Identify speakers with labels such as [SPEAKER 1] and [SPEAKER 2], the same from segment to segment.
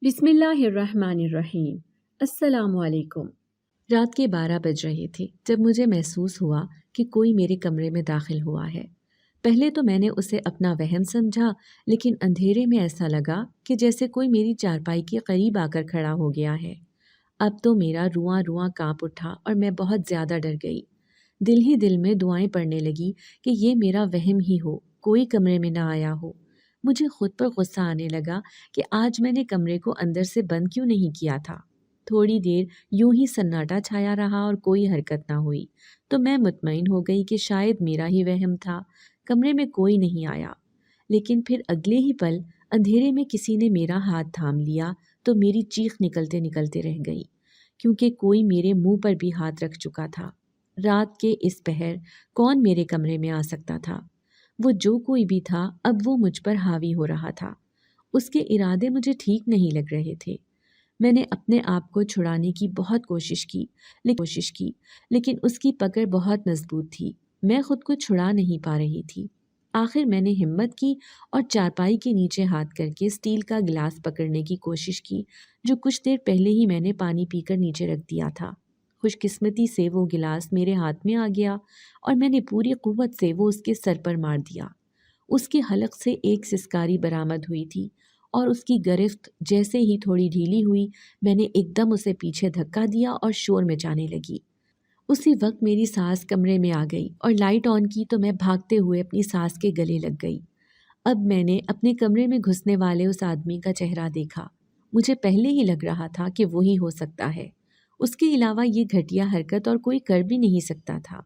[SPEAKER 1] بسم اللہ الرحمن الرحیم۔ السلام علیکم۔ رات کے 12 بج رہے تھے جب مجھے محسوس ہوا کہ کوئی میرے کمرے میں داخل ہوا ہے۔ پہلے تو میں نے اسے اپنا وہم سمجھا، لیکن اندھیرے میں ایسا لگا کہ جیسے کوئی میری چارپائی کے قریب آ کر کھڑا ہو گیا ہے۔ اب تو میرا رواں رواں کانپ اٹھا اور میں بہت زیادہ ڈر گئی۔ دل ہی دل میں دعائیں پڑھنے لگی کہ یہ میرا وہم ہی ہو، کوئی کمرے میں نہ آیا ہو۔ مجھے خود پر غصہ آنے لگا کہ آج میں نے کمرے کو اندر سے بند کیوں نہیں کیا تھا۔ تھوڑی دیر یوں ہی سناٹا چھایا رہا اور کوئی حرکت نہ ہوئی تو میں مطمئن ہو گئی کہ شاید میرا ہی وہم تھا، کمرے میں کوئی نہیں آیا۔ لیکن پھر اگلے ہی پل اندھیرے میں کسی نے میرا ہاتھ تھام لیا تو میری چیخ نکلتے نکلتے رہ گئی، کیونکہ کوئی میرے منہ پر بھی ہاتھ رکھ چکا تھا۔ رات کے اس پہر کون میرے کمرے میں آ سکتا تھا؟ وہ جو کوئی بھی تھا اب وہ مجھ پر حاوی ہو رہا تھا۔ اس کے ارادے مجھے ٹھیک نہیں لگ رہے تھے۔ میں نے اپنے آپ کو چھڑانے کی بہت کوشش کی لیکن اس کی پکڑ بہت مضبوط تھی۔ میں خود کو چھڑا نہیں پا رہی تھی۔ آخر میں نے ہمت کی اور چارپائی کے نیچے ہاتھ کر کے اسٹیل کا گلاس پکڑنے کی کوشش کی جو کچھ دیر پہلے ہی میں نے پانی پی کر نیچے رکھ دیا تھا۔ خوش قسمتی سے وہ گلاس میرے ہاتھ میں آ گیا اور میں نے پوری قوت سے وہ اس کے سر پر مار دیا۔ اس کے حلق سے ایک سسکاری برآمد ہوئی تھی اور اس کی گرفت جیسے ہی تھوڑی ڈھیلی ہوئی میں نے ایک دم اسے پیچھے دھکا دیا اور شور مچانے لگی۔ اسی وقت میری ساس کمرے میں آ گئی اور لائٹ آن کی تو میں بھاگتے ہوئے اپنی ساس کے گلے لگ گئی۔ اب میں نے اپنے کمرے میں گھسنے والے اس آدمی کا چہرہ دیکھا۔ مجھے پہلے ہی لگ رہا تھا کہ وہی ہو سکتا ہے۔ اس کے علاوہ یہ گھٹیا حرکت اور کوئی کر بھی نہیں سکتا تھا۔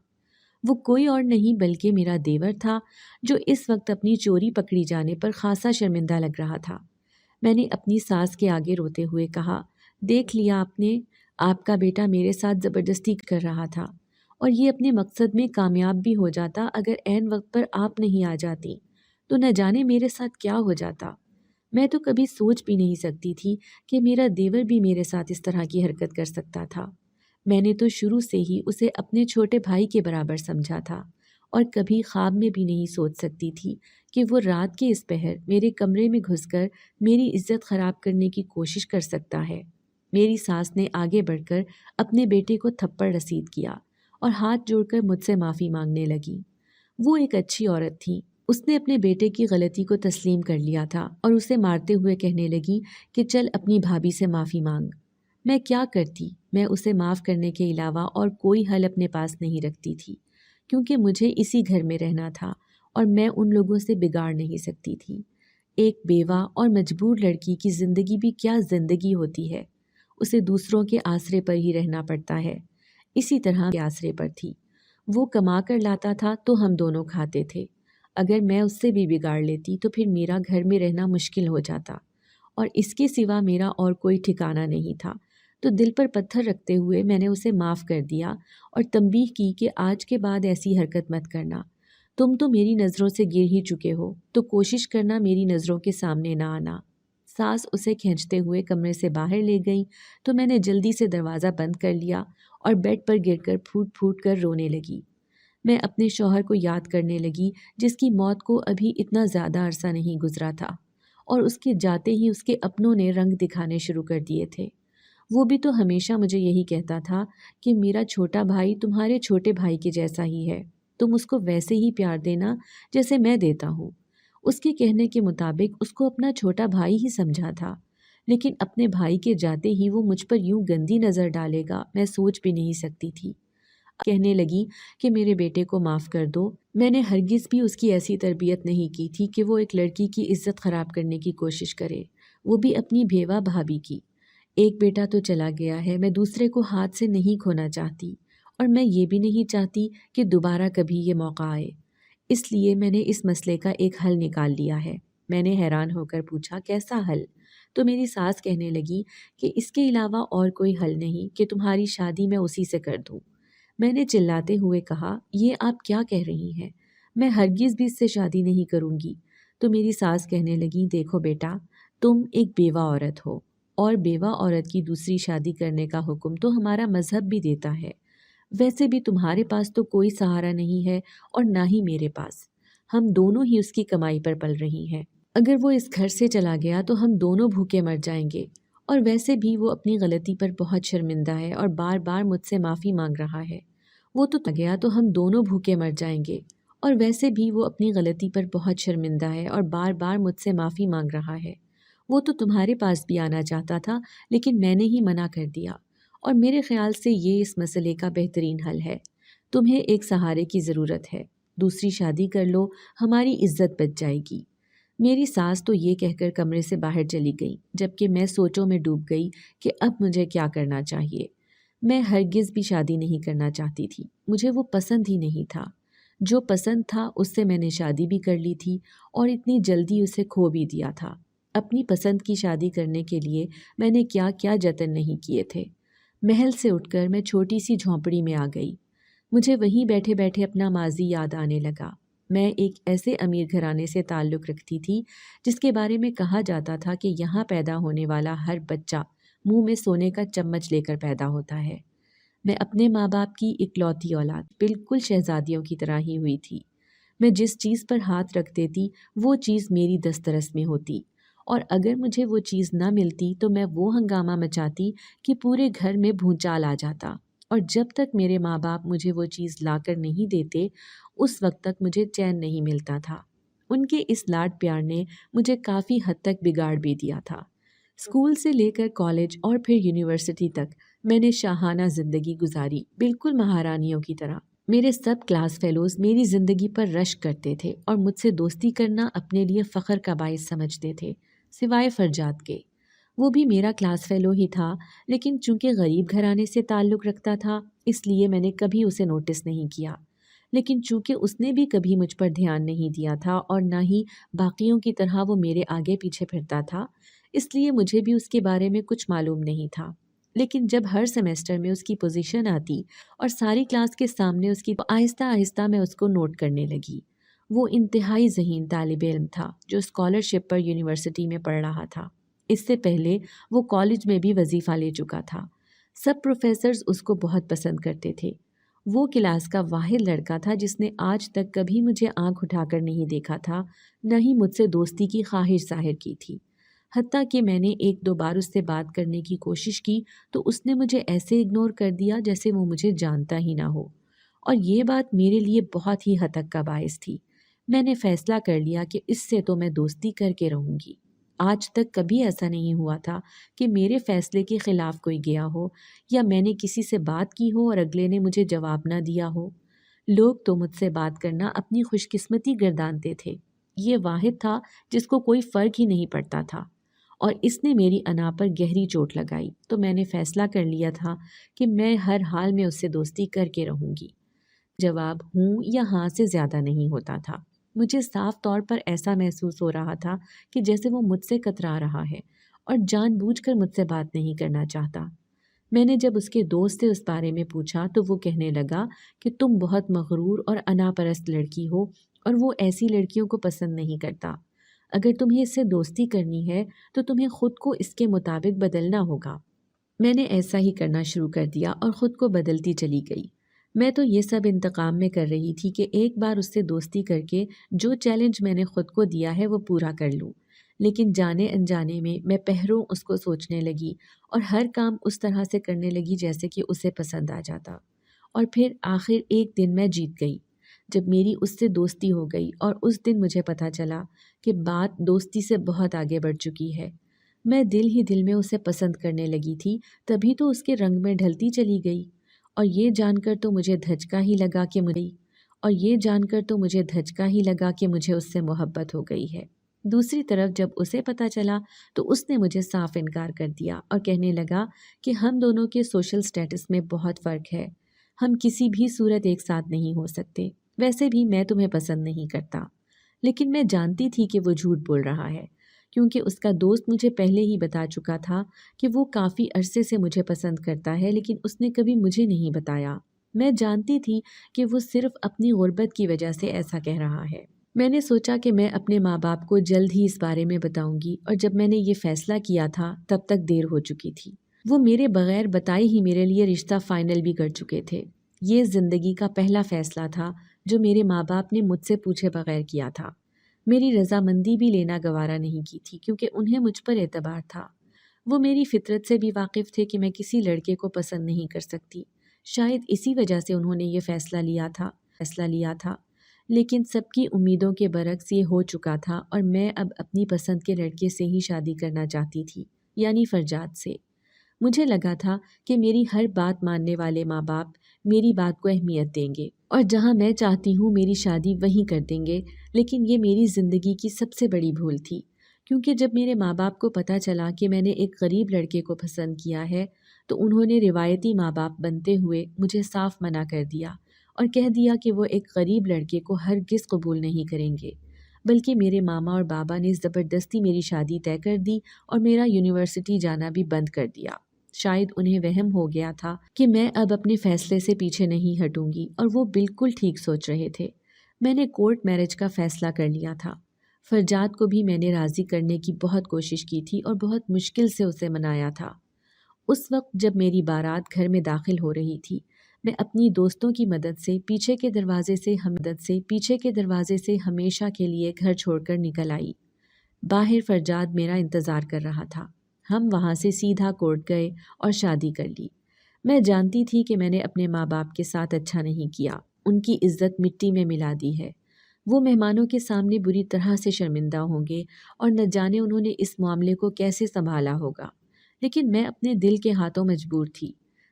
[SPEAKER 1] وہ کوئی اور نہیں بلکہ میرا دیور تھا جو اس وقت اپنی چوری پکڑی جانے پر خاصا شرمندہ لگ رہا تھا۔ میں نے اپنی ساس کے آگے روتے ہوئے کہا، دیکھ لیا آپ نے، آپ کا بیٹا میرے ساتھ زبردستی کر رہا تھا اور یہ اپنے مقصد میں کامیاب بھی ہو جاتا اگر عین وقت پر آپ نہیں آ جاتی تو نہ جانے میرے ساتھ کیا ہو جاتا۔ میں تو کبھی سوچ بھی نہیں سکتی تھی کہ میرا دیور بھی میرے ساتھ اس طرح کی حرکت کر سکتا تھا۔ میں نے تو شروع سے ہی اسے اپنے چھوٹے بھائی کے برابر سمجھا تھا اور کبھی خواب میں بھی نہیں سوچ سکتی تھی کہ وہ رات کے اس پہر میرے کمرے میں گھس کر میری عزت خراب کرنے کی کوشش کر سکتا ہے۔ میری ساس نے آگے بڑھ کر اپنے بیٹے کو تھپڑ رسید کیا اور ہاتھ جوڑ کر مجھ سے معافی مانگنے لگی۔ وہ ایک اچھی عورت تھی۔ اس نے اپنے بیٹے کی غلطی کو تسلیم کر لیا تھا اور اسے مارتے ہوئے کہنے لگی کہ چل اپنی بھابھی سے معافی مانگ۔ میں کیا کرتی؟ میں اسے معاف کرنے کے علاوہ اور کوئی حل اپنے پاس نہیں رکھتی تھی، کیونکہ مجھے اسی گھر میں رہنا تھا اور میں ان لوگوں سے بگاڑ نہیں سکتی تھی۔ ایک بیوہ اور مجبور لڑکی کی زندگی بھی کیا زندگی ہوتی ہے، اسے دوسروں کے آسرے پر ہی رہنا پڑتا ہے۔ اسی طرح کے آسرے پر تھی۔ وہ کما کر لاتا تھا تو ہم دونوں کھاتے تھے۔ اگر میں اس سے بھی بگاڑ لیتی تو پھر میرا گھر میں رہنا مشکل ہو جاتا اور اس کے سوا میرا اور کوئی ٹھکانہ نہیں تھا۔ تو دل پر پتھر رکھتے ہوئے میں نے اسے معاف کر دیا اور تنبیہ کی کہ آج کے بعد ایسی حرکت مت کرنا۔ تم تو میری نظروں سے گر ہی چکے ہو تو کوشش کرنا میری نظروں کے سامنے نہ آنا۔ ساس اسے کھینچتے ہوئے کمرے سے باہر لے گئی تو میں نے جلدی سے دروازہ بند کر لیا اور بیڈ پر گر کر پھوٹ پھوٹ کر رونے لگی۔ میں اپنے شوہر کو یاد کرنے لگی جس کی موت کو ابھی اتنا زیادہ عرصہ نہیں گزرا تھا اور اس کے جاتے ہی اس کے اپنوں نے رنگ دکھانے شروع کر دیے تھے۔ وہ بھی تو ہمیشہ مجھے یہی کہتا تھا کہ میرا چھوٹا بھائی تمہارے چھوٹے بھائی کے جیسا ہی ہے، تم اس کو ویسے ہی پیار دینا جیسے میں دیتا ہوں۔ اس کے کہنے کے مطابق اس کو اپنا چھوٹا بھائی ہی سمجھا تھا، لیکن اپنے بھائی کے جاتے ہی وہ مجھ پر یوں گندی نظر ڈالے گا میں سوچ بھی نہیں سکتی تھی۔ کہنے لگی کہ میرے بیٹے کو معاف کر دو۔ میں نے ہرگز بھی اس کی ایسی تربیت نہیں کی تھی کہ وہ ایک لڑکی کی عزت خراب کرنے کی کوشش کرے، وہ بھی اپنی بیوہ بھابھی کی۔ ایک بیٹا تو چلا گیا ہے، میں دوسرے کو ہاتھ سے نہیں کھونا چاہتی اور میں یہ بھی نہیں چاہتی کہ دوبارہ کبھی یہ موقع آئے۔ اس لیے میں نے اس مسئلے کا ایک حل نکال لیا ہے۔ میں نے حیران ہو کر پوچھا، کیسا حل؟ تو میری ساس کہنے لگی کہ اس کے علاوہ اور کوئی حل نہیں کہ تمہاری شادی میں اسی سے کر دوں۔ میں نے چلاتے ہوئے کہا، یہ آپ کیا کہہ رہی ہیں؟ میں ہرگز بھی اس سے شادی نہیں کروں گی۔ تو میری ساس کہنے لگی، دیکھو بیٹا، تم ایک بیوہ عورت ہو اور بیوہ عورت کی دوسری شادی کرنے کا حکم تو ہمارا مذہب بھی دیتا ہے۔ ویسے بھی تمہارے پاس تو کوئی سہارا نہیں ہے اور نہ ہی میرے پاس، ہم دونوں ہی اس کی کمائی پر پل رہی ہیں۔ اگر وہ اس گھر سے چلا گیا تو ہم دونوں بھوکے مر جائیں گے اور ویسے بھی وہ اپنی غلطی پر بہت شرمندہ ہے اور بار بار مجھ سے معافی مانگ رہا ہے۔ وہ تو گیا تو ہم دونوں بھوکے مر جائیں گے۔ اور ویسے بھی وہ اپنی غلطی پر بہت شرمندہ ہے اور بار بار مجھ سے معافی مانگ رہا ہے۔ وہ تو تمہارے پاس بھی آنا چاہتا تھا لیکن میں نے ہی منع کر دیا، اور میرے خیال سے یہ اس مسئلے کا بہترین حل ہے۔ تمہیں ایک سہارے کی ضرورت ہے، دوسری شادی کر لو، ہماری عزت بچ جائے گی۔ میری ساس تو یہ کہہ کر کمرے سے باہر چلی گئی، جبکہ میں سوچوں میں ڈوب گئی کہ اب مجھے کیا کرنا چاہیے۔ میں ہرگز بھی شادی نہیں کرنا چاہتی تھی، مجھے وہ پسند ہی نہیں تھا۔ جو پسند تھا اس سے میں نے شادی بھی کر لی تھی اور اتنی جلدی اسے کھو بھی دیا تھا۔ اپنی پسند کی شادی کرنے کے لیے میں نے کیا کیا جتن نہیں کیے تھے۔ محل سے اٹھ کر میں چھوٹی سی جھونپڑی میں آ گئی۔ مجھے وہیں بیٹھے بیٹھے اپنا ماضی یاد آنے لگا۔ میں ایک ایسے امیر گھرانے سے تعلق رکھتی تھی جس کے بارے میں کہا جاتا تھا کہ یہاں پیدا ہونے والا ہر بچہ منہ میں سونے کا چمچ لے کر پیدا ہوتا ہے۔ میں اپنے ماں باپ کی اکلوتی اولاد، بالکل شہزادیوں کی طرح ہی ہوئی تھی۔ میں جس چیز پر ہاتھ رکھ دیتی وہ چیز میری دسترس میں ہوتی، اور اگر مجھے وہ چیز نہ ملتی تو میں وہ ہنگامہ مچاتی کہ پورے گھر میں بھونچال آ جاتا، اور جب تک میرے ماں باپ مجھے وہ چیز لا کر نہیں دیتے اس وقت تک مجھے چین نہیں ملتا تھا۔ ان کے اس لاڈ پیار نے مجھے کافی حد تک بگاڑ بھی دیا تھا۔ اسکول سے لے کر کالج اور پھر یونیورسٹی تک میں نے شاہانہ زندگی گزاری، بالکل مہارانیوں کی طرح۔ میرے سب کلاس فیلوز میری زندگی پر رشک کرتے تھے اور مجھ سے دوستی کرنا اپنے لیے فخر کا باعث سمجھتے تھے، سوائے فرجاد کے۔ وہ بھی میرا کلاس فیلو ہی تھا، لیکن چونکہ غریب گھرانے سے تعلق رکھتا تھا اس لیے میں نے کبھی اسے نوٹس نہیں کیا۔ لیکن چونکہ اس نے بھی کبھی مجھ پر دھیان نہیں دیا تھا اور نہ ہی باقیوں کی طرح وہ میرے آگے پیچھے پھرتا تھا، اس لیے مجھے بھی اس کے بارے میں کچھ معلوم نہیں تھا۔ لیکن جب ہر سیمیسٹر میں اس کی پوزیشن آتی اور ساری کلاس کے سامنے اس کی، آہستہ آہستہ میں اس کو نوٹ کرنے لگی۔ وہ انتہائی ذہین طالب علم تھا جو اسکالرشپ پر یونیورسٹی میں پڑھ رہا تھا۔ اس سے پہلے وہ کالج میں بھی وظیفہ لے چکا تھا۔ سب پروفیسرز اس کو بہت پسند کرتے تھے۔ وہ کلاس کا واحد لڑکا تھا جس نے آج تک کبھی مجھے آنکھ اٹھا کر نہیں دیکھا تھا، نہ ہی مجھ سے دوستی کی خواہش ظاہر کی تھی۔ حتیٰ کہ میں نے ایک دو بار اس سے بات کرنے کی کوشش کی تو اس نے مجھے ایسے اگنور کر دیا جیسے وہ مجھے جانتا ہی نہ ہو، اور یہ بات میرے لیے بہت ہی ہتک کا باعث تھی۔ میں نے فیصلہ کر لیا کہ اس سے تو میں دوستی کر کے رہوں گی۔ آج تک کبھی ایسا نہیں ہوا تھا کہ میرے فیصلے کے خلاف کوئی گیا ہو یا میں نے کسی سے بات کی ہو اور اگلے نے مجھے جواب نہ دیا ہو۔ لوگ تو مجھ سے بات کرنا اپنی خوش قسمتی گردانتے تھے۔ یہ واحد تھا جس کو کوئی فرق ہی نہیں پڑتا تھا، اور اس نے میری انا پر گہری چوٹ لگائی، تو میں نے فیصلہ کر لیا تھا کہ میں ہر حال میں اس سے دوستی کر کے رہوں گی۔ جواب ہوں یا ہاں سے زیادہ نہیں ہوتا تھا۔ مجھے صاف طور پر ایسا محسوس ہو رہا تھا کہ جیسے وہ مجھ سے کترا رہا ہے اور جان بوجھ کر مجھ سے بات نہیں کرنا چاہتا۔ میں نے جب اس کے دوست سے اس بارے میں پوچھا تو وہ کہنے لگا کہ تم بہت مغرور اور انا پرست لڑکی ہو اور وہ ایسی لڑکیوں کو پسند نہیں کرتا۔ اگر تمہیں اس سے دوستی کرنی ہے تو تمہیں خود کو اس کے مطابق بدلنا ہوگا۔ میں نے ایسا ہی کرنا شروع کر دیا اور خود کو بدلتی چلی گئی۔ میں تو یہ سب انتقام میں کر رہی تھی کہ ایک بار اس سے دوستی کر کے جو چیلنج میں نے خود کو دیا ہے وہ پورا کر لوں، لیکن جانے انجانے میں پہروں اس کو سوچنے لگی اور ہر کام اس طرح سے کرنے لگی جیسے کہ اسے پسند آ جاتا، اور پھر آخر ایک دن میں جیت گئی جب میری اس سے دوستی ہو گئی، اور اس دن مجھے پتہ چلا کہ بات دوستی سے بہت آگے بڑھ چکی ہے۔ میں دل ہی دل میں اسے پسند کرنے لگی تھی، تبھی تو اس کے رنگ میں ڈھلتی چلی گئی، اور یہ جان کر تو مجھے دھچکا ہی لگا کہ مجھے اس سے محبت ہو گئی ہے۔ دوسری طرف جب اسے پتہ چلا تو اس نے مجھے صاف انکار کر دیا اور کہنے لگا کہ ہم دونوں کے سوشل سٹیٹس میں بہت فرق ہے، ہم کسی بھی صورت ایک ساتھ نہیں ہو سکتے، ویسے بھی میں تمہیں پسند نہیں کرتا۔ لیکن میں جانتی تھی کہ وہ جھوٹ بول رہا ہے، کیونکہ اس کا دوست مجھے پہلے ہی بتا چکا تھا کہ وہ کافی عرصے سے مجھے پسند کرتا ہے، لیکن اس نے کبھی مجھے نہیں بتایا۔ میں جانتی تھی کہ وہ صرف اپنی غربت کی وجہ سے ایسا کہہ رہا ہے۔ میں نے سوچا کہ میں اپنے ماں باپ کو جلد ہی اس بارے میں بتاؤں گی، اور جب میں نے یہ فیصلہ کیا تھا تب تک دیر ہو چکی تھی۔ وہ میرے بغیر بتائے ہی میرے لیے رشتہ فائنل بھی کر چکے تھے۔ یہ زندگی کا پہلا فیصلہ تھا جو میرے ماں باپ نے مجھ سے پوچھے بغیر کیا تھا۔ میری رضامندی بھی لینا گوارا نہیں کی تھی کیونکہ انہیں مجھ پر اعتبار تھا۔ وہ میری فطرت سے بھی واقف تھے کہ میں کسی لڑکے کو پسند نہیں کر سکتی۔ شاید اسی وجہ سے انہوں نے یہ فیصلہ لیا تھا، لیکن سب کی امیدوں کے برعکس یہ ہو چکا تھا اور میں اب اپنی پسند کے لڑکے سے ہی شادی کرنا چاہتی تھی، یعنی فرجاد سے۔ مجھے لگا تھا کہ میری ہر بات ماننے والے ماں باپ میری بات کو اہمیت دیں گے اور جہاں میں چاہتی ہوں میری شادی وہیں کر دیں گے، لیکن یہ میری زندگی کی سب سے بڑی بھول تھی، کیونکہ جب میرے ماں باپ کو پتہ چلا کہ میں نے ایک غریب لڑکے کو پسند کیا ہے تو انہوں نے روایتی ماں باپ بنتے ہوئے مجھے صاف منع کر دیا اور کہہ دیا کہ وہ ایک غریب لڑکے کو ہرگز قبول نہیں کریں گے، بلکہ میرے ماما اور بابا نے زبردستی میری شادی طے کر دی اور میرا یونیورسٹی جانا بھی بند کر دیا۔ شاید انہیں وہم ہو گیا تھا کہ میں اب اپنے فیصلے سے پیچھے نہیں ہٹوں گی، اور وہ بالکل ٹھیک سوچ رہے تھے۔ میں نے کورٹ میرج کا فیصلہ کر لیا تھا۔ فرجاد کو بھی میں نے راضی کرنے کی بہت کوشش کی تھی اور بہت مشکل سے اسے منایا تھا۔ اس وقت جب میری بارات گھر میں داخل ہو رہی تھی، میں اپنی دوستوں کی مدد سے پیچھے کے دروازے سے ہمیشہ کے لیے گھر چھوڑ کر نکل آئی۔ باہر فرجاد میرا انتظار کر رہا تھا۔ ہم وہاں سے سیدھا کورٹ گئے اور شادی کر لی۔ میں جانتی تھی کہ میں نے اپنے ماں باپ کے ساتھ اچھا نہیں کیا، ان کی عزت مٹی میں ملا دی ہے۔ وہ مہمانوں کے سامنے بری طرح سے شرمندہ ہوں گے اور نہ جانے انہوں نے اس معاملے کو کیسے سنبھالا ہوگا، لیکن میں اپنے دل کے ہاتھوں مجبور تھی۔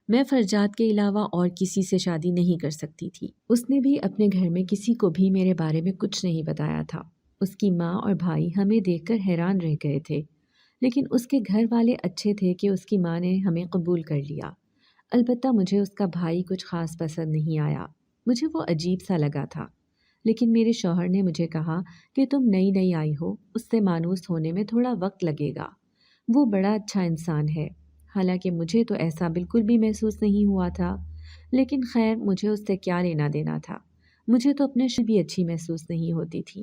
[SPEAKER 1] میں فرجاد کے علاوہ اور کسی سے شادی نہیں کر سکتی تھی۔ اس نے بھی اپنے گھر میں کسی کو بھی میرے بارے میں کچھ نہیں بتایا تھا۔ اس کی ماں اور بھائی ہمیں دیکھ کر حیران رہ گئے تھے، لیکن اس کے گھر والے اچھے تھے کہ اس کی ماں نے ہمیں قبول کر لیا۔ البتہ مجھے اس کا بھائی کچھ خاص پسند نہیں آیا، مجھے وہ عجیب سا لگا تھا۔ لیکن میرے شوہر نے مجھے کہا کہ تم نئی آئی ہو، اس سے مانوس ہونے میں تھوڑا وقت لگے گا، وہ بڑا اچھا انسان ہے۔ حالانکہ مجھے تو ایسا بالکل بھی محسوس نہیں ہوا تھا، لیکن خیر مجھے اس سے کیا لینا دینا تھا، مجھے تو اپنے سے بھی اچھی محسوس نہیں ہوتی تھی،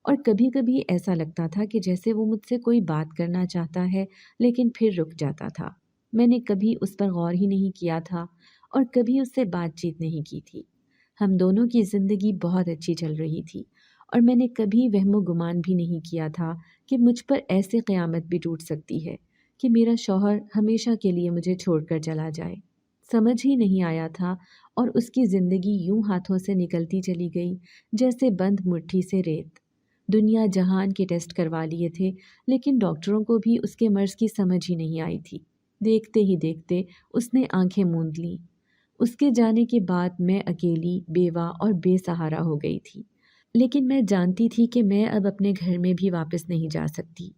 [SPEAKER 1] اور کبھی کبھی ایسا لگتا تھا کہ جیسے وہ مجھ سے کوئی بات کرنا چاہتا ہے لیکن پھر رک جاتا تھا۔ میں نے کبھی اس پر غور ہی نہیں کیا تھا اور کبھی اس سے بات چیت نہیں کی تھی۔ ہم دونوں کی زندگی بہت اچھی چل رہی تھی اور میں نے کبھی وہم و گمان بھی نہیں کیا تھا کہ مجھ پر ایسے قیامت بھی ٹوٹ سکتی ہے کہ میرا شوہر ہمیشہ کے لیے مجھے چھوڑ کر چلا جائے۔ سمجھ ہی نہیں آیا تھا اور اس کی زندگی یوں ہاتھوں سے نکلتی چلی گئی جیسے بند مٹھی سے ریت۔ دنیا جہان کے ٹیسٹ کروا لیے تھے، لیکن ڈاکٹروں کو بھی اس کے مرض کی سمجھ ہی نہیں آئی تھی۔ دیکھتے ہی دیکھتے اس نے آنکھیں موند لیں۔ اس کے جانے کے بعد میں اکیلی، بیوہ اور بے سہارا ہو گئی تھی، لیکن میں جانتی تھی کہ میں اب اپنے گھر میں بھی واپس نہیں جا سکتی۔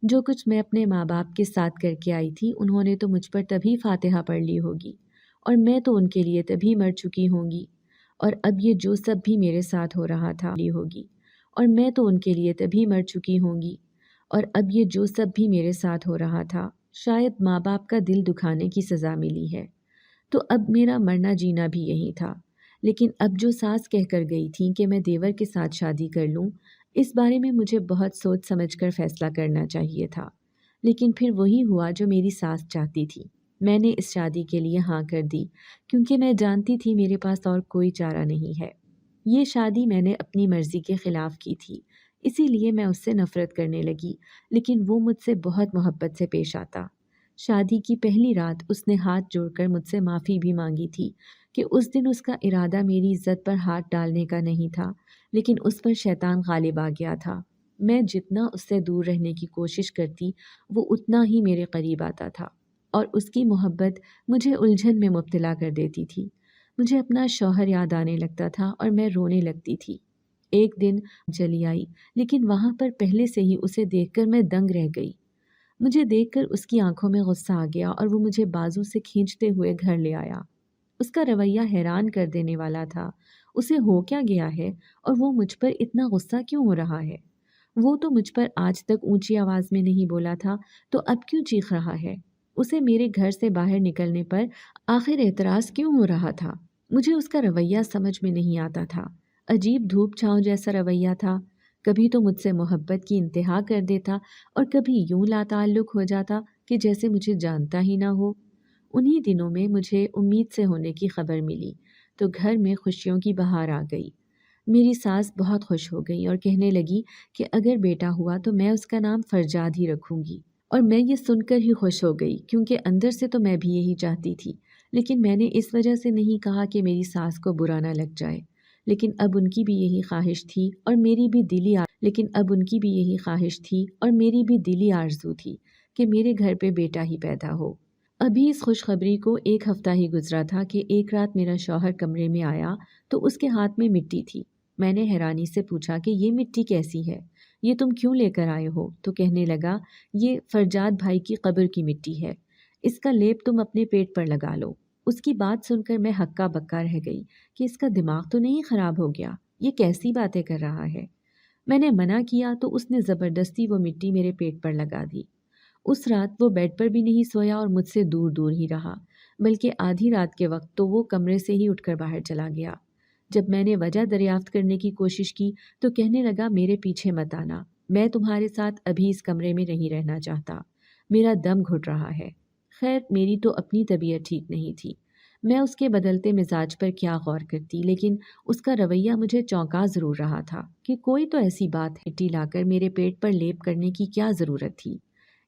[SPEAKER 1] جو کچھ میں اپنے ماں باپ کے ساتھ کر کے آئی تھی، انہوں نے تو مجھ پر تبھی فاتحہ پڑھ لی ہوگی، اور میں تو ان کے لیے تبھی مر چکی ہوں گی، اور اب یہ جو سب بھی میرے ساتھ ہو رہا تھا ہوگی، اور میں تو ان کے لیے تبھی مر چکی ہوں گی، اور اب یہ جو سب بھی میرے ساتھ ہو رہا تھا، شاید ماں باپ کا دل دکھانے کی سزا ملی ہے، تو اب میرا مرنا جینا بھی یہی تھا۔ لیکن اب جو ساس کہہ کر گئی تھیں کہ میں دیور کے ساتھ شادی کر لوں، اس بارے میں مجھے بہت سوچ سمجھ کر فیصلہ کرنا چاہیے تھا، لیکن پھر وہی ہوا جو میری ساس چاہتی تھی۔ میں نے اس شادی کے لیے ہاں کر دی، کیونکہ میں جانتی تھی میرے پاس اور کوئی چارہ نہیں ہے۔ یہ شادی میں نے اپنی مرضی کے خلاف کی تھی، اسی لیے میں اس سے نفرت کرنے لگی، لیکن وہ مجھ سے بہت محبت سے پیش آتا۔ شادی کی پہلی رات اس نے ہاتھ جوڑ کر مجھ سے معافی بھی مانگی تھی کہ اس دن اس کا ارادہ میری عزت پر ہاتھ ڈالنے کا نہیں تھا، لیکن اس پر شیطان غالب آ گیا تھا۔ میں جتنا اس سے دور رہنے کی کوشش کرتی، وہ اتنا ہی میرے قریب آتا تھا، اور اس کی محبت مجھے الجھن میں مبتلا کر دیتی تھی۔ مجھے اپنا شوہر یاد آنے لگتا تھا اور میں رونے لگتی تھی۔ ایک دن چلی آئی، لیکن وہاں پر پہلے سے ہی اسے دیکھ کر میں دنگ رہ گئی۔ مجھے دیکھ کر اس کی آنکھوں میں غصہ آ گیا اور وہ مجھے بازو سے کھینچتے ہوئے گھر لے آیا۔ اس کا رویہ حیران کر دینے والا تھا۔ اسے ہو کیا گیا ہے اور وہ مجھ پر اتنا غصہ کیوں ہو رہا ہے؟ وہ تو مجھ پر آج تک اونچی آواز میں نہیں بولا تھا، تو اب کیوں چیخ رہا ہے؟ اسے میرے گھر سے باہر نکلنے پر آخر اعتراض کیوں ہو رہا تھا؟ مجھے اس کا رویہ سمجھ میں نہیں آتا تھا۔ عجیب دھوپ چھاؤں جیسا رویہ تھا۔ کبھی تو مجھ سے محبت کی انتہا کر دیتا اور کبھی یوں لا تعلق ہو جاتا کہ جیسے مجھے جانتا ہی نہ ہو۔ انہی دنوں میں مجھے امید سے ہونے کی خبر ملی تو گھر میں خوشیوں کی بہار آ گئی۔ میری ساس بہت خوش ہو گئی اور کہنے لگی کہ اگر بیٹا ہوا تو میں اس کا نام فرجاد ہی رکھوں گی، اور میں یہ سن کر ہی خوش ہو گئی، کیونکہ اندر سے تو میں بھی یہی چاہتی تھی، لیکن میں نے اس وجہ سے نہیں کہا کہ میری ساس کو برا نہ لگ جائے۔ لیکن اب ان کی بھی یہی خواہش تھی اور میری بھی دلی آرزو تھی کہ میرے گھر پہ بیٹا ہی پیدا ہو۔ ابھی اس خوشخبری کو ایک ہفتہ ہی گزرا تھا کہ ایک رات میرا شوہر کمرے میں آیا تو اس کے ہاتھ میں مٹی تھی۔ میں نے حیرانی سے پوچھا کہ یہ مٹی کیسی ہے، یہ تم کیوں لے کر آئے ہو؟ تو کہنے لگا، یہ فرجاد بھائی کی قبر کی مٹی ہے، اس کا لیپ تم اپنے پیٹ پر لگا لو۔ اس کی بات سن کر میں ہکا بکا رہ گئی کہ اس کا دماغ تو نہیں خراب ہو گیا، یہ کیسی باتیں کر رہا ہے۔ میں نے منع کیا تو اس نے زبردستی وہ مٹی میرے پیٹ پر لگا دی۔ اس رات وہ بیڈ پر بھی نہیں سویا اور مجھ سے دور دور ہی رہا، بلکہ آدھی رات کے وقت تو وہ کمرے سے ہی اٹھ کر باہر چلا گیا۔ جب میں نے وجہ دریافت کرنے کی کوشش کی تو کہنے لگا، میرے پیچھے مت آنا، میں تمہارے ساتھ ابھی اس کمرے میں نہیں رہنا چاہتا، میرا دم گھٹ رہا ہے۔ خیر میری تو اپنی طبیعت ٹھیک نہیں تھی، میں اس کے بدلتے مزاج پر کیا غور کرتی، لیکن اس کا رویہ مجھے چونکا ضرور رہا تھا کہ کوئی تو ایسی بات ہے، مٹی لا کر میرے پیٹ پر لیپ کرنے کی کیا ضرورت تھی۔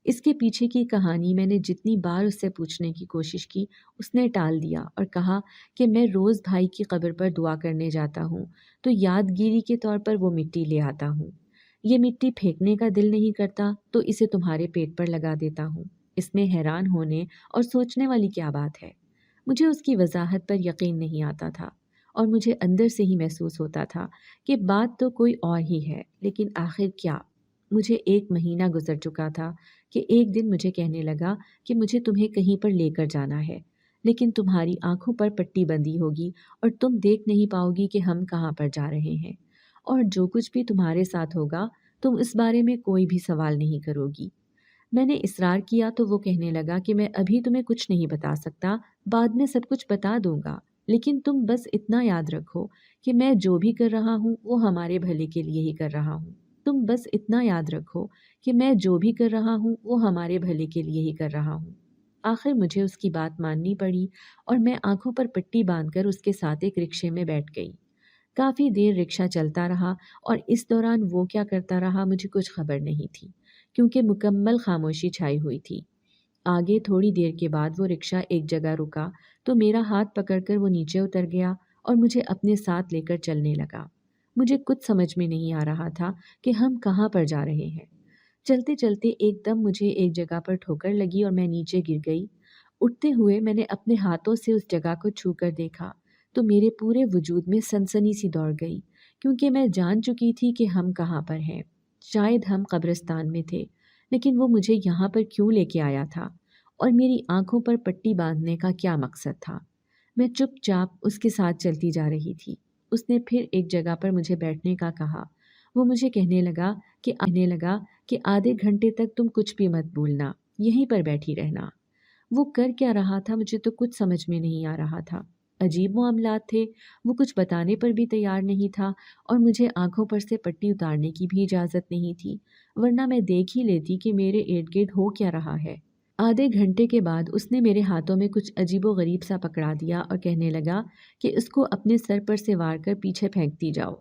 [SPEAKER 1] اس کے پیچھے کی کہانی میں نے جتنی بار اس سے پوچھنے کی کوشش کی، اس نے ٹال دیا اور کہا کہ میں روز بھائی کی قبر پر دعا کرنے جاتا ہوں تو یادگیری کے طور پر وہ مٹی لے آتا ہوں۔ یہ مٹی پھینکنے کا دل نہیں کرتا تو اسے تمہارے پیٹ پر لگا دیتا ہوں۔ اس میں حیران ہونے اور سوچنے والی کیا بات ہے؟ مجھے اس کی وضاحت پر یقین نہیں آتا تھا اور مجھے اندر سے ہی محسوس ہوتا تھا کہ بات تو کوئی اور ہی ہے، لیکن آخر کیا؟ مجھے 1 مہینہ گزر چکا تھا کہ ایک دن مجھے کہنے لگا کہ مجھے تمہیں کہیں پر لے کر جانا ہے، لیکن تمہاری آنکھوں پر پٹی بندھی ہوگی اور تم دیکھ نہیں پاؤ گی کہ ہم کہاں پر جا رہے ہیں، اور جو کچھ بھی تمہارے ساتھ ہوگا تم اس بارے میں کوئی بھی سوال نہیں کرو گی۔ میں نے اصرار کیا تو وہ کہنے لگا کہ میں ابھی تمہیں کچھ نہیں بتا سکتا، بعد میں سب کچھ بتا دوں گا، لیکن تم بس اتنا یاد رکھو کہ میں جو بھی کر رہا ہوں وہ ہمارے بھلے کے لیے ہی کر رہا ہوں۔ تم بس اتنا یاد رکھو کہ میں جو بھی کر رہا ہوں وہ ہمارے بھلے کے لیے ہی کر رہا ہوں۔ آخر مجھے اس کی بات ماننی پڑی اور میں آنکھوں پر پٹی باندھ کر اس کے ساتھ ایک رکشے میں بیٹھ گئی۔ کافی دیر رکشہ چلتا رہا اور اس دوران وہ کیا کرتا رہا مجھے کچھ خبر نہیں تھی، کیونکہ مکمل خاموشی چھائی ہوئی تھی۔ آگے تھوڑی دیر کے بعد وہ رکشہ ایک جگہ رکا تو میرا ہاتھ پکڑ کر وہ نیچے اتر گیا اور مجھے اپنے ساتھ لے کر چلنے لگا۔ مجھے کچھ سمجھ میں نہیں آ رہا تھا کہ ہم کہاں پر جا رہے ہیں۔ چلتے چلتے ایک دم مجھے ایک جگہ پر ٹھوکر لگی اور میں نیچے گر گئی۔ اٹھتے ہوئے میں نے اپنے ہاتھوں سے اس جگہ کو چھو کر دیکھا تو میرے پورے وجود میں سنسنی سی دوڑ گئی، کیونکہ میں جان چکی تھی کہ ہم کہاں پر ہیں۔ شاید ہم قبرستان میں تھے، لیکن وہ مجھے یہاں پر کیوں لے کے آیا تھا اور میری آنکھوں پر پٹی باندھنے کا کیا مقصد تھا؟ میں چپ چاپ اس کے ساتھ چلتی جا رہی تھی۔ اس نے پھر ایک جگہ پر مجھے بیٹھنے کا کہا۔ وہ مجھے کہنے لگا کہ آدھے گھنٹے تک تم کچھ بھی مت بولنا، یہیں پر بیٹھی رہنا۔ وہ کر کیا رہا تھا مجھے تو کچھ سمجھ میں نہیں آ رہا تھا۔ عجیب معاملات تھے، وہ کچھ بتانے پر بھی تیار نہیں تھا اور مجھے آنکھوں پر سے پٹی اتارنے کی بھی اجازت نہیں تھی، ورنہ میں دیکھ ہی لیتی کہ میرے ارد گرد ہو کیا رہا ہے۔ آدھے گھنٹے کے بعد اس نے میرے ہاتھوں میں کچھ عجیب و غریب سا پکڑا دیا اور کہنے لگا کہ اس کو اپنے سر پر سے وار کر پیچھے پھینکتی جاؤ۔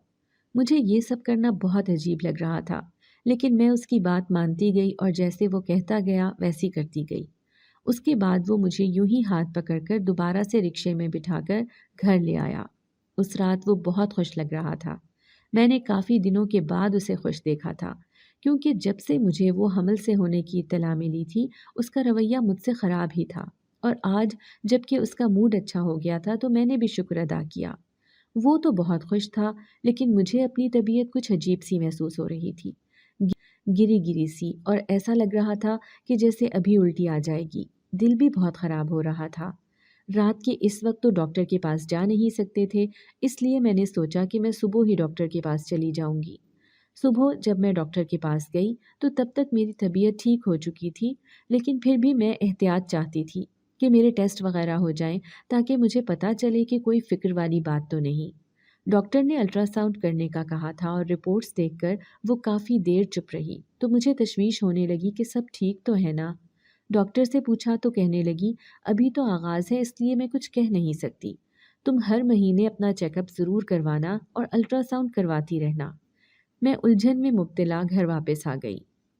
[SPEAKER 1] مجھے یہ سب کرنا بہت عجیب لگ رہا تھا، لیکن میں اس کی بات مانتی گئی اور جیسے وہ کہتا گیا ویسی کرتی گئی۔ اس کے بعد وہ مجھے یوں ہی ہاتھ پکڑ کر دوبارہ سے رکشے میں بٹھا کر گھر لے آیا۔ اس رات وہ بہت خوش لگ رہا تھا۔ میں نے کافی دنوں کے بعد اسے خوش دیکھا تھا، کیونکہ جب سے مجھے وہ حمل سے ہونے کی اطلاع ملی تھی اس کا رویہ مجھ سے خراب ہی تھا، اور آج جب کہ اس کا موڈ اچھا ہو گیا تھا تو میں نے بھی شکر ادا کیا۔ وہ تو بہت خوش تھا، لیکن مجھے اپنی طبیعت کچھ عجیب سی محسوس ہو رہی تھی، گری گری سی، اور ایسا لگ رہا تھا کہ جیسے ابھی الٹی آ جائے گی۔ دل بھی بہت خراب ہو رہا تھا۔ رات کے اس وقت تو ڈاکٹر کے پاس جا نہیں سکتے تھے، اس لیے میں نے سوچا کہ میں صبح ہی ڈاکٹر کے پاس چلی جاؤں گی۔ صبح جب میں ڈاکٹر کے پاس گئی تو تب تک میری طبیعت ٹھیک ہو چکی تھی، لیکن پھر بھی میں احتیاط چاہتی تھی کہ میرے ٹیسٹ وغیرہ ہو جائیں تاکہ مجھے پتہ چلے کہ کوئی فکر والی بات تو نہیں۔ ڈاکٹر نے الٹرا ساؤنڈ کرنے کا کہا تھا اور رپورٹس دیکھ کر وہ کافی دیر چپ رہی تو مجھے تشویش ہونے لگی کہ سب ٹھیک تو ہے نا۔ ڈاکٹر سے پوچھا تو کہنے لگی ابھی تو آغاز ہے، اس لیے میں کچھ کہہ نہیں سکتی، تم ہر مہینے اپنا چیک اپ ضرور کروانا اور الٹرا ساؤنڈ کرواتی رہنا۔ میں الجھن میں مبتلا گھر واپس آ گئی۔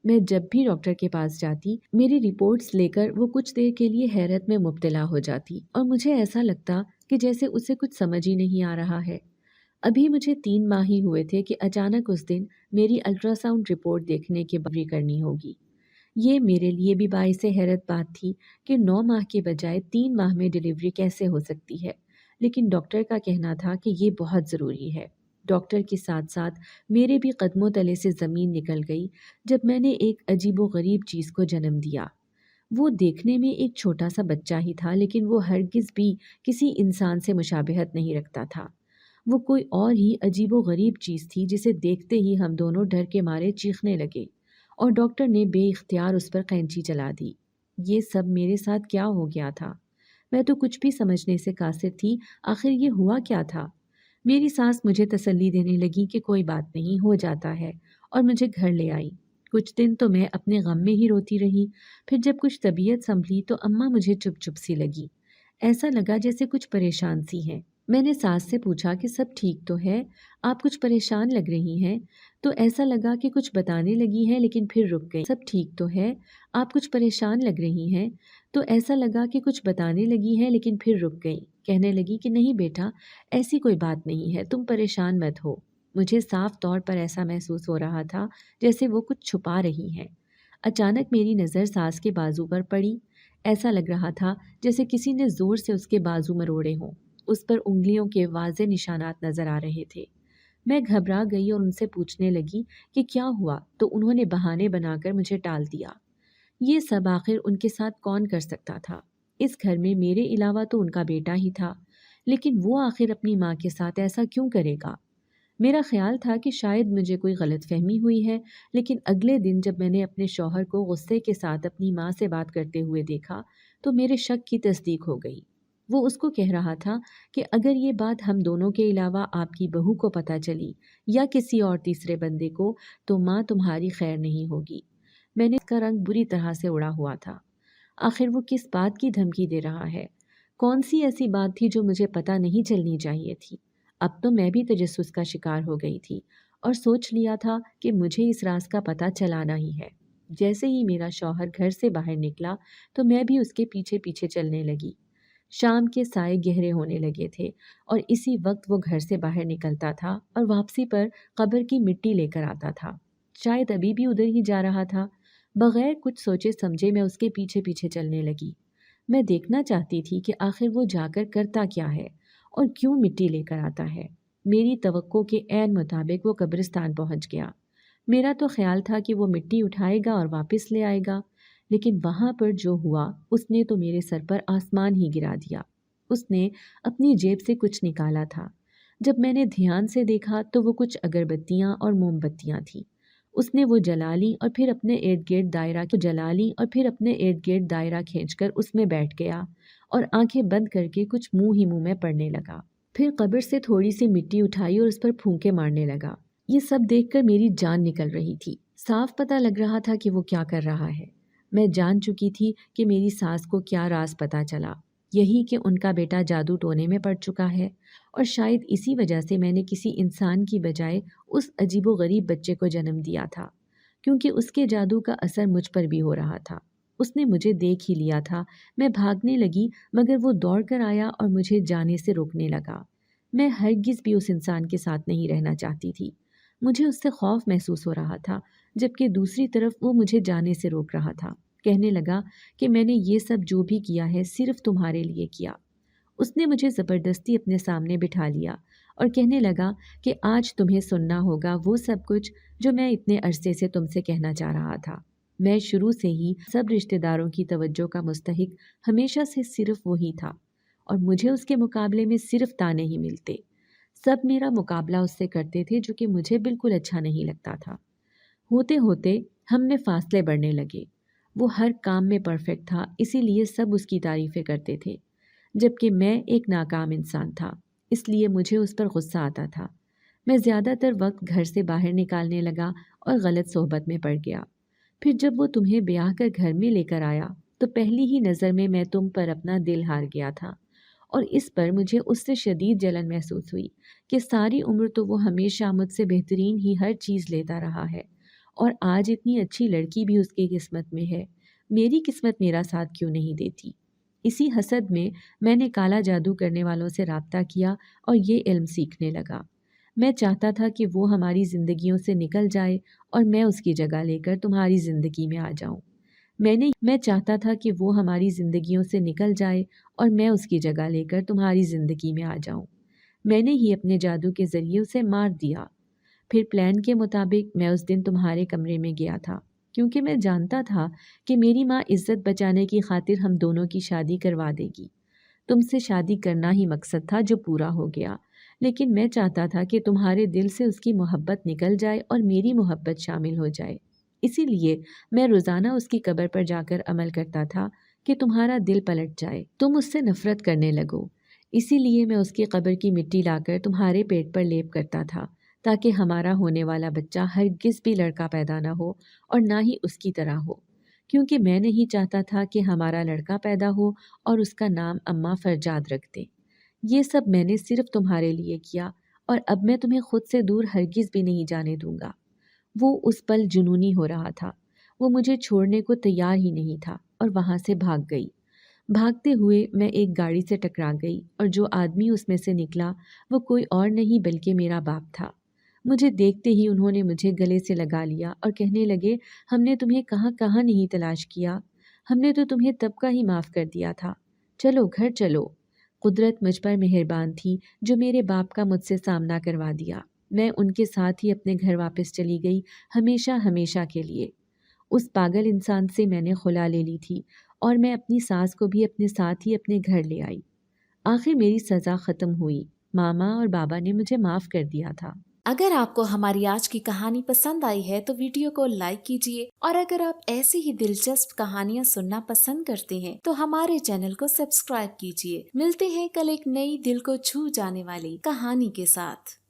[SPEAKER 1] میں جب بھی ڈاکٹر کے پاس جاتی میری رپورٹس لے کر وہ کچھ دیر کے لیے حیرت میں مبتلا ہو جاتی اور مجھے ایسا لگتا کہ جیسے اسے کچھ سمجھ ہی نہیں آ رہا ہے۔ ابھی مجھے 3 ماہ ہی ہوئے تھے کہ اچانک اس دن میری الٹرا ساؤنڈ رپورٹ دیکھنے کی بری کرنی ہوگی۔ یہ میرے لیے بھی باعث حیرت بات تھی کہ 9 ماہ کے بجائے 3 ماہ میں ڈلیوری کیسے ہو سکتی ہے، لیکن ڈاکٹر کا کہنا تھا کہ یہ بہت ضروری ہے۔ ڈاکٹر کے ساتھ ساتھ میرے بھی قدموں تلے سے زمین نکل گئی جب میں نے ایک عجیب و غریب چیز کو جنم دیا۔ وہ دیکھنے میں ایک چھوٹا سا بچہ ہی تھا، لیکن وہ ہرگز بھی کسی انسان سے مشابہت نہیں رکھتا تھا۔ وہ کوئی اور ہی عجیب و غریب چیز تھی جسے دیکھتے ہی ہم دونوں ڈر کے مارے چیخنے لگے اور ڈاکٹر نے بے اختیار اس پر قینچی چلا دی۔ یہ سب میرے ساتھ کیا ہو گیا تھا؟ میں تو کچھ بھی سمجھنے سے قاصر تھی، آخر یہ ہوا کیا تھا؟ میری ساس مجھے تسلی دینے لگی کہ کوئی بات نہیں، ہو جاتا ہے، اور مجھے گھر لے آئی۔ کچھ دن تو میں اپنے غم میں ہی روتی رہی، پھر جب کچھ طبیعت سنبھلی تو اماں مجھے چپ چپ سی لگی، ایسا لگا جیسے کچھ پریشان سی ہیں۔ میں نے ساس سے پوچھا کہ سب ٹھیک تو ہے، آپ کچھ پریشان لگ رہی ہیں، تو ایسا لگا کہ کچھ بتانے لگی ہے لیکن پھر رک گئی۔ سب ٹھیک تو ہے، آپ کچھ پریشان لگ رہی ہیں، تو ایسا لگا کہ کچھ بتانے لگی ہے لیکن پھر رک گئی۔ کہنے لگی کہ نہیں بیٹا، ایسی کوئی بات نہیں ہے، تم پریشان مت ہو۔ مجھے صاف طور پر ایسا محسوس ہو رہا تھا جیسے وہ کچھ چھپا رہی ہیں۔ اچانک میری نظر ساس کے بازو پر پڑی، ایسا لگ رہا تھا جیسے کسی نے زور سے اس کے بازو مروڑے ہوں۔ اس پر انگلیوں کے واضح نشانات نظر آ رہے تھے۔ میں گھبرا گئی اور ان سے پوچھنے لگی کہ کیا ہوا، تو انہوں نے بہانے بنا کر مجھے ٹال دیا۔ یہ سب آخر ان کے ساتھ کون کر سکتا تھا؟ اس گھر میں میرے علاوہ تو ان کا بیٹا ہی تھا، لیکن وہ آخر اپنی ماں کے ساتھ ایسا کیوں کرے گا؟ میرا خیال تھا کہ شاید مجھے کوئی غلط فہمی ہوئی ہے، لیکن اگلے دن جب میں نے اپنے شوہر کو غصے کے ساتھ اپنی ماں سے بات کرتے ہوئے دیکھا تو میرے شک کی تصدیق ہو گئی۔ وہ اس کو کہہ رہا تھا کہ اگر یہ بات ہم دونوں کے علاوہ آپ کی بہو کو پتہ چلی یا کسی اور تیسرے بندے کو تو ماں تمہاری خیر نہیں ہوگی۔ میں نے اس کا رنگ بری طرح سے اڑا ہوا تھا۔ آخر وہ کس بات کی دھمکی دے رہا ہے؟ کون سی ایسی بات تھی جو مجھے پتہ نہیں چلنی چاہیے تھی؟ اب تو میں بھی تجسس کا شکار ہو گئی تھی اور سوچ لیا تھا کہ مجھے اس راز کا پتہ چلانا ہی ہے۔ جیسے ہی میرا شوہر گھر سے باہر نکلا تو میں بھی اس کے پیچھے پیچھے چلنے لگی۔ شام کے سائے گہرے ہونے لگے تھے اور اسی وقت وہ گھر سے باہر نکلتا تھا اور واپسی پر قبر کی مٹی لے کر آتا تھا۔ شاید ابھی بھی ادھر ہی جا رہا تھا۔ بغیر کچھ سوچے سمجھے میں اس کے پیچھے پیچھے چلنے لگی۔ میں دیکھنا چاہتی تھی کہ آخر وہ جا کر کرتا کیا ہے اور کیوں مٹی لے کر آتا ہے۔ میری توقع کے عین مطابق وہ قبرستان پہنچ گیا۔ میرا تو خیال تھا کہ وہ مٹی اٹھائے گا اور واپس لے آئے گا، لیکن وہاں پر جو ہوا اس نے تو میرے سر پر آسمان ہی گرا دیا۔ اس نے اپنی جیب سے کچھ نکالا تھا۔ جب میں نے دھیان سے دیکھا تو وہ کچھ اگربتیاں اور موم بتیاں تھیں۔ اس نے وہ جلا لی اور پھر اپنے ارد گرد دائرہ کھینچ کر اس میں بیٹھ گیا اور آنکھیں بند کر کے کچھ منہ ہی منہ میں پڑھنے لگا۔ پھر قبر سے تھوڑی سی مٹی اٹھائی اور اس پر پھونکے مارنے لگا۔ یہ سب دیکھ کر میری جان نکل رہی تھی۔ صاف پتہ لگ رہا تھا کہ وہ کیا کر رہا ہے۔ میں جان چکی تھی کہ میری ساس کو کیا راز پتہ چلا، یہی کہ ان کا بیٹا جادو ٹونے میں پڑ چکا ہے، اور شاید اسی وجہ سے میں نے کسی انسان کی بجائے اس عجیب و غریب بچے کو جنم دیا تھا، کیونکہ اس کے جادو کا اثر مجھ پر بھی ہو رہا تھا۔ اس نے مجھے دیکھ ہی لیا تھا۔ میں بھاگنے لگی مگر وہ دوڑ کر آیا اور مجھے جانے سے روکنے لگا۔ میں ہرگز بھی اس انسان کے ساتھ نہیں رہنا چاہتی تھی۔ مجھے اس سے خوف محسوس ہو رہا تھا، جبکہ دوسری طرف وہ مجھے جانے سے روک رہا تھا۔ کہنے لگا کہ میں نے یہ سب جو بھی کیا ہے صرف تمہارے لیے کیا۔ اس نے مجھے زبردستی اپنے سامنے بٹھا لیا اور کہنے لگا کہ آج تمہیں سننا ہوگا وہ سب کچھ جو میں اتنے عرصے سے تم سے کہنا چاہ رہا تھا۔ میں شروع سے ہی سب رشتہ داروں کی توجہ کا مستحق ہمیشہ سے صرف وہی تھا، اور مجھے اس کے مقابلے میں صرف تانے ہی ملتے۔ سب میرا مقابلہ اس سے کرتے تھے، جو کہ مجھے بالکل اچھا نہیں لگتا تھا۔ ہوتے ہوتے ہم میں فاصلے بڑھنے لگے۔ وہ ہر کام میں پرفیکٹ تھا، اسی لیے سب اس کی تعریفیں کرتے تھے، جبکہ میں ایک ناکام انسان تھا، اس لیے مجھے اس پر غصہ آتا تھا۔ میں زیادہ تر وقت گھر سے باہر نکالنے لگا اور غلط صحبت میں پڑ گیا۔ پھر جب وہ تمہیں بیاہ کر گھر میں لے کر آیا تو پہلی ہی نظر میں تم پر اپنا دل ہار گیا تھا، اور اس پر مجھے اس سے شدید جلن محسوس ہوئی کہ ساری عمر تو وہ ہمیشہ مجھ سے بہترین ہی ہر چیز لیتا رہا ہے، اور آج اتنی اچھی لڑکی بھی اس کی قسمت میں ہے، میری قسمت میرا ساتھ کیوں نہیں دیتی؟ اسی حسد میں نے کالا جادو کرنے والوں سے رابطہ کیا اور یہ علم سیکھنے لگا۔ میں چاہتا تھا کہ وہ ہماری زندگیوں سے نکل جائے اور میں اس کی جگہ لے کر تمہاری زندگی میں آ جاؤں۔ میں چاہتا تھا کہ وہ ہماری زندگیوں سے نکل جائے اور میں اس کی جگہ لے کر تمہاری زندگی میں آ جاؤں۔ میں نے ہی اپنے جادو کے ذریعے اسے مار دیا۔ پھر پلان کے مطابق میں اس دن تمہارے کمرے میں گیا تھا، کیونکہ میں جانتا تھا کہ میری ماں عزت بچانے کی خاطر ہم دونوں کی شادی کروا دے گی۔ تم سے شادی کرنا ہی مقصد تھا جو پورا ہو گیا، لیکن میں چاہتا تھا کہ تمہارے دل سے اس کی محبت نکل جائے اور میری محبت شامل ہو جائے۔ اسی لیے میں روزانہ اس کی قبر پر جا کر عمل کرتا تھا کہ تمہارا دل پلٹ جائے، تم اس سے نفرت کرنے لگو۔ اسی لیے میں اس کی قبر کی مٹی لا کر تمہارے پیٹ پر لیپ کرتا تھا، تاکہ ہمارا ہونے والا بچہ ہرگز بھی لڑکا پیدا نہ ہو اور نہ ہی اس کی طرح ہو، کیونکہ میں نہیں چاہتا تھا کہ ہمارا لڑکا پیدا ہو اور اس کا نام اماں فرجاد رکھ دیں۔ یہ سب میں نے صرف تمہارے لیے کیا، اور اب میں تمہیں خود سے دور ہرگز بھی نہیں جانے دوں گا۔ وہ اس پل جنونی ہو رہا تھا، وہ مجھے چھوڑنے کو تیار ہی نہیں تھا اور وہاں سے بھاگ گئی۔ بھاگتے ہوئے میں ایک گاڑی سے ٹکرا گئی اور جو آدمی اس میں سے نکلا وہ کوئی اور نہیں بلکہ میرا باپ تھا۔ مجھے دیکھتے ہی انہوں نے مجھے گلے سے لگا لیا اور کہنے لگے، ہم نے تمہیں کہاں کہاں نہیں تلاش کیا، ہم نے تو تمہیں تب کا ہی معاف کر دیا تھا، چلو گھر چلو۔ قدرت مجھ پر مہربان تھی جو میرے باپ کا مجھ سے سامنا کروا دیا۔ میں ان کے ساتھ ہی اپنے گھر واپس چلی گئی، ہمیشہ ہمیشہ کے لیے۔ اس پاگل انسان سے میں نے خلا لے لی تھی اور میں اپنی ساس کو بھی اپنے ساتھ ہی اپنے گھر لے آئی۔ آخر میری سزا ختم ہوئی، ماما اور بابا نے مجھے معاف کر دیا تھا۔
[SPEAKER 2] اگر آپ کو ہماری آج کی کہانی پسند آئی ہے تو ویڈیو کو لائک کیجیے، اور اگر آپ ایسی ہی دلچسپ کہانیاں سننا پسند کرتے ہیں تو ہمارے چینل کو سبسکرائب کیجیے۔ ملتے ہیں کل ایک نئی دل کو چھو جانے والی کہانی کے ساتھ۔